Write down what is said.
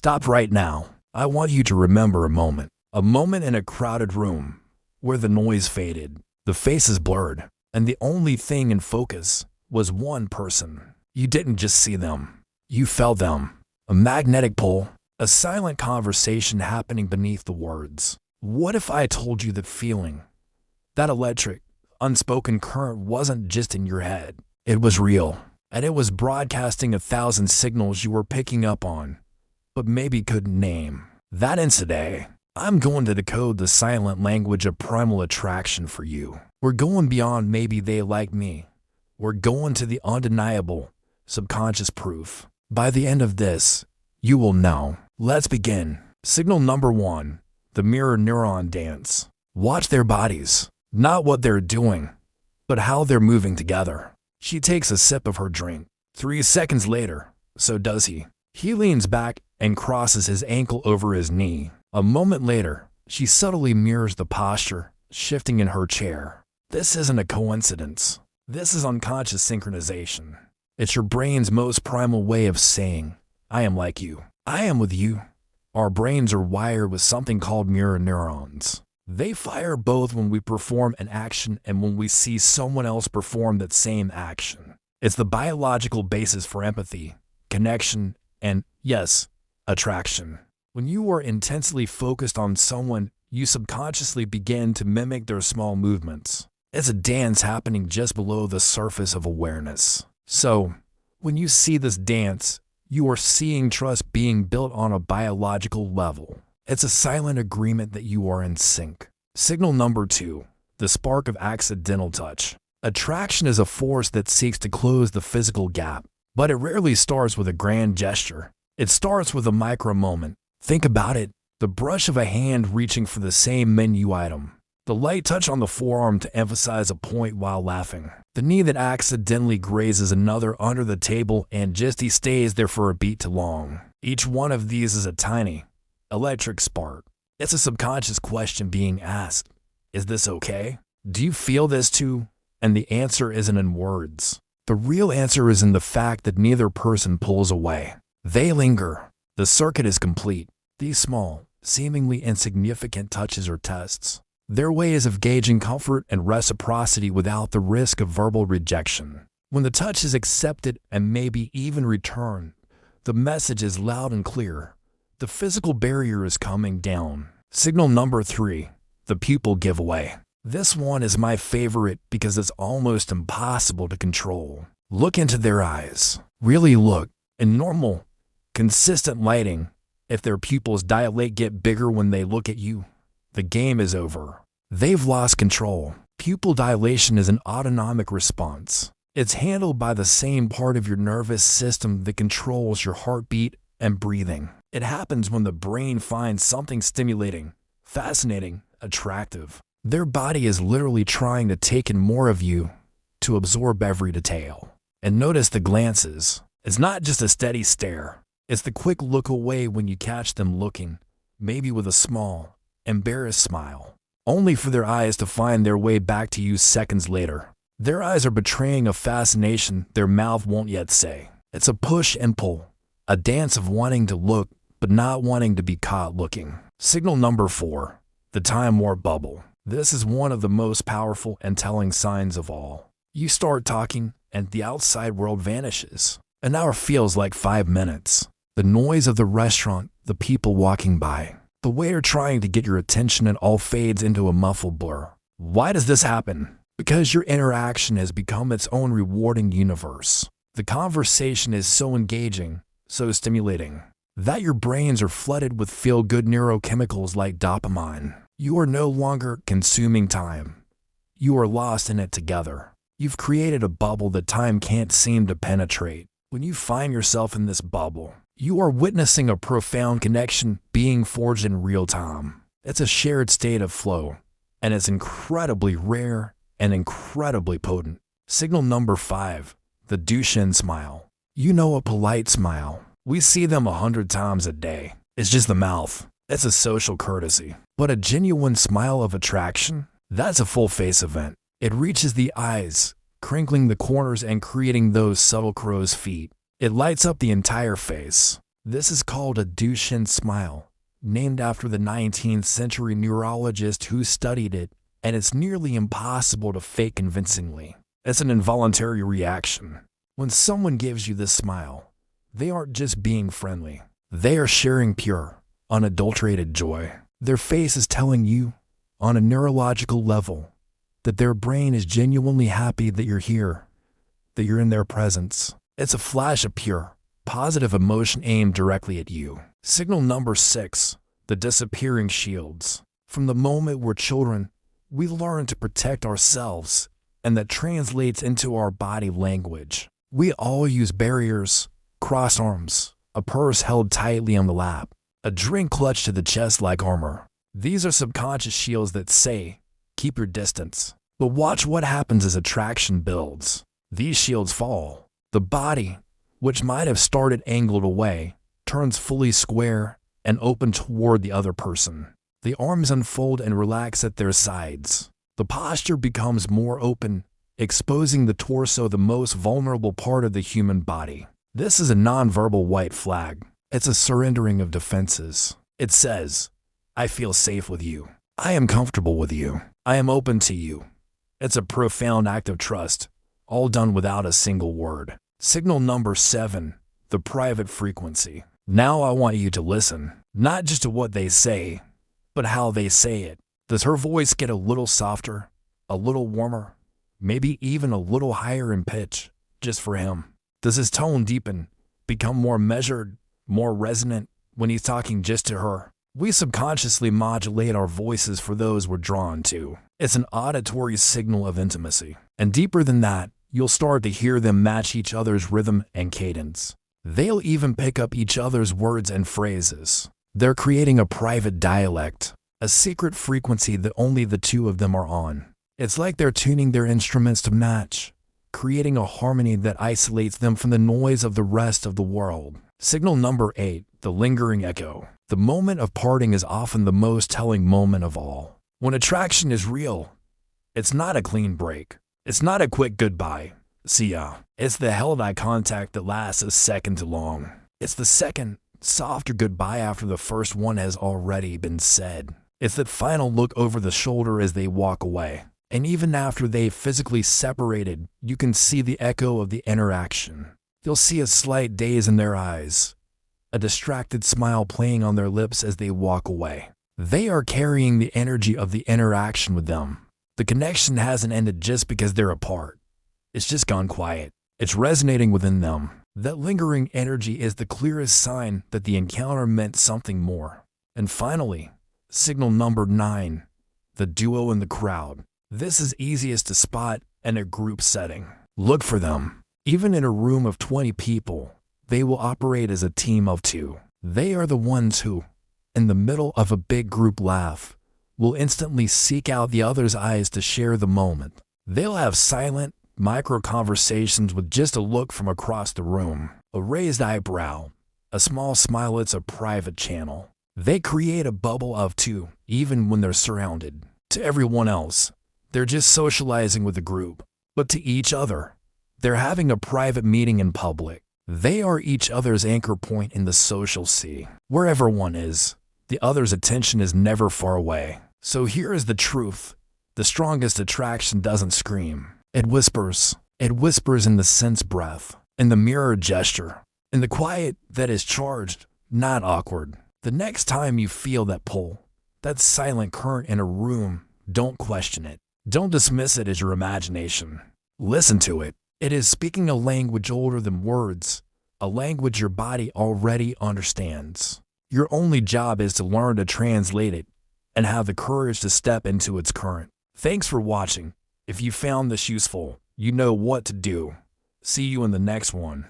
Stop right now. I want you to remember a moment. A moment in a crowded room where the noise faded, the faces blurred, and the only thing in focus was one person. You didn't just see them. You felt them. A magnetic pull, a silent conversation happening beneath the words. What if I told you that feeling, that electric, unspoken current wasn't just in your head? It was real, and it was broadcasting 1,000 signals you were picking up on, but maybe couldn't name. That today, I'm going to decode the silent language of primal attraction for you. We're going beyond maybe they like me. We're going to the undeniable, subconscious proof. By the end of this, you will know. Let's begin. Signal number 1, the mirror neuron dance. Watch their bodies, not what they're doing, but how they're moving together. She takes a sip of her drink. 3 seconds later, so does he. He leans back and crosses his ankle over his knee. A moment later, she subtly mirrors the posture, shifting in her chair. This isn't a coincidence. This is unconscious synchronization. It's your brain's most primal way of saying, I am like you. I am with you. Our brains are wired with something called mirror neurons. They fire both when we perform an action and when we see someone else perform that same action. It's the biological basis for empathy, connection, and, yes, attraction. When you are intensely focused on someone, you subconsciously begin to mimic their small movements. It's a dance happening just below the surface of awareness. So, when you see this dance, you are seeing trust being built on a biological level. It's a silent agreement that you are in sync. Signal number 2, the spark of accidental touch. Attraction is a force that seeks to close the physical gap, but it rarely starts with a grand gesture. It starts with a micro moment. Think about it, the brush of a hand reaching for the same menu item, the light touch on the forearm to emphasize a point while laughing, the knee that accidentally grazes another under the table and just he stays there for a beat too long. Each one of these is a tiny, electric spark. It's a subconscious question being asked. Is this okay? Do you feel this too? And the answer isn't in words. The real answer is in the fact that neither person pulls away. They linger. The circuit is complete. These small, seemingly insignificant touches or tests, they're ways of gauging comfort and reciprocity without the risk of verbal rejection. When the touch is accepted and maybe even returned, the message is loud and clear. The physical barrier is coming down. Signal number 3, the pupil giveaway. This one is my favorite because it's almost impossible to control. Look into their eyes. Really look. In normal, consistent lighting, if their pupils dilate, get bigger when they look at you, the game is over. They've lost control. Pupil dilation is an autonomic response. It's handled by the same part of your nervous system that controls your heartbeat and breathing. It happens when the brain finds something stimulating, fascinating, attractive. Their body is literally trying to take in more of you, to absorb every detail. And notice the glances. It's not just a steady stare. It's the quick look away when you catch them looking, maybe with a small, embarrassed smile, only for their eyes to find their way back to you seconds later. Their eyes are betraying a fascination their mouth won't yet say. It's a push and pull, a dance of wanting to look but not wanting to be caught looking. Signal number 4, the time warp bubble. This is one of the most powerful and telling signs of all. You start talking and the outside world vanishes. An hour feels like 5 minutes. The noise of the restaurant, the people walking by, the waiter trying to get your attention, it all fades into a muffled blur. Why does this happen? Because your interaction has become its own rewarding universe. The conversation is so engaging, so stimulating, that your brains are flooded with feel-good neurochemicals like dopamine. You are no longer consuming time. You are lost in it together. You've created a bubble that time can't seem to penetrate. When you find yourself in this bubble, you are witnessing a profound connection being forged in real time. It's a shared state of flow, and it's incredibly rare and incredibly potent. Signal number 5, the Duchenne smile. You know, a polite smile. We see them 100 times a day. It's just the mouth. It's a social courtesy. But a genuine smile of attraction? That's a full-face event. It reaches the eyes, crinkling the corners and creating those subtle crow's feet. It lights up the entire face. This is called a Duchenne smile, named after the 19th century neurologist who studied it, and it's nearly impossible to fake convincingly. It's an involuntary reaction. When someone gives you this smile, they aren't just being friendly. They are sharing pure, unadulterated joy. Their face is telling you, on a neurological level, that their brain is genuinely happy that you're here, that you're in their presence. It's a flash of pure, positive emotion aimed directly at you. Signal number 6, the disappearing shields. From the moment we're children, we learn to protect ourselves, and that translates into our body language. We all use barriers, crossed arms, a purse held tightly on the lap, a drink clutched to the chest like armor. These are subconscious shields that say, keep your distance. But watch what happens as attraction builds. These shields fall. The body, which might have started angled away, turns fully square and open toward the other person. The arms unfold and relax at their sides. The posture becomes more open, exposing the torso, the most vulnerable part of the human body. This is a nonverbal white flag. It's a surrendering of defenses. It says, I feel safe with you. I am comfortable with you. I am open to you. It's a profound act of trust, all done without a single word. Signal number 7, the private frequency. Now I want you to listen, not just to what they say, but how they say it. Does her voice get a little softer, a little warmer, maybe even a little higher in pitch, just for him? Does his tone deepen, become more measured, more resonant when he's talking just to her? We subconsciously modulate our voices for those we're drawn to. It's an auditory signal of intimacy. And deeper than that, you'll start to hear them match each other's rhythm and cadence. They'll even pick up each other's words and phrases. They're creating a private dialect, a secret frequency that only the two of them are on. It's like they're tuning their instruments to match, creating a harmony that isolates them from the noise of the rest of the world. Signal number 8, the lingering echo. The moment of parting is often the most telling moment of all. When attraction is real, it's not a clean break. It's not a quick goodbye. See ya. It's the held eye contact that lasts a second too long. It's the second, softer goodbye after the first one has already been said. It's that final look over the shoulder as they walk away. And even after they've physically separated, you can see the echo of the interaction. You'll see a slight daze in their eyes, a distracted smile playing on their lips as they walk away. They are carrying the energy of the interaction with them. The connection hasn't ended just because they're apart. It's just gone quiet. It's resonating within them. That lingering energy is the clearest sign that the encounter meant something more. And finally, signal number 9, the duo in the crowd. This is easiest to spot in a group setting. Look for them. Even in a room of 20 people, they will operate as a team of 2. They are the ones who, in the middle of a big group laugh, will instantly seek out the other's eyes to share the moment. They'll have silent, micro-conversations with just a look from across the room, a raised eyebrow, a small smile. It's a private channel. They create a bubble of 2, even when they're surrounded. To everyone else, they're just socializing with the group. But to each other, they're having a private meeting in public. They are each other's anchor point in the social sea. Wherever one is, the other's attention is never far away. So here is the truth. The strongest attraction doesn't scream. It whispers. It whispers in the sense breath, in the mirror gesture, in the quiet that is charged, not awkward. The next time you feel that pull, that silent current in a room, don't question it. Don't dismiss it as your imagination. Listen to it. It is speaking a language older than words, a language your body already understands. Your only job is to learn to translate it and have the courage to step into its current. Thanks for watching. If you found this useful, you know what to do. See you in the next one.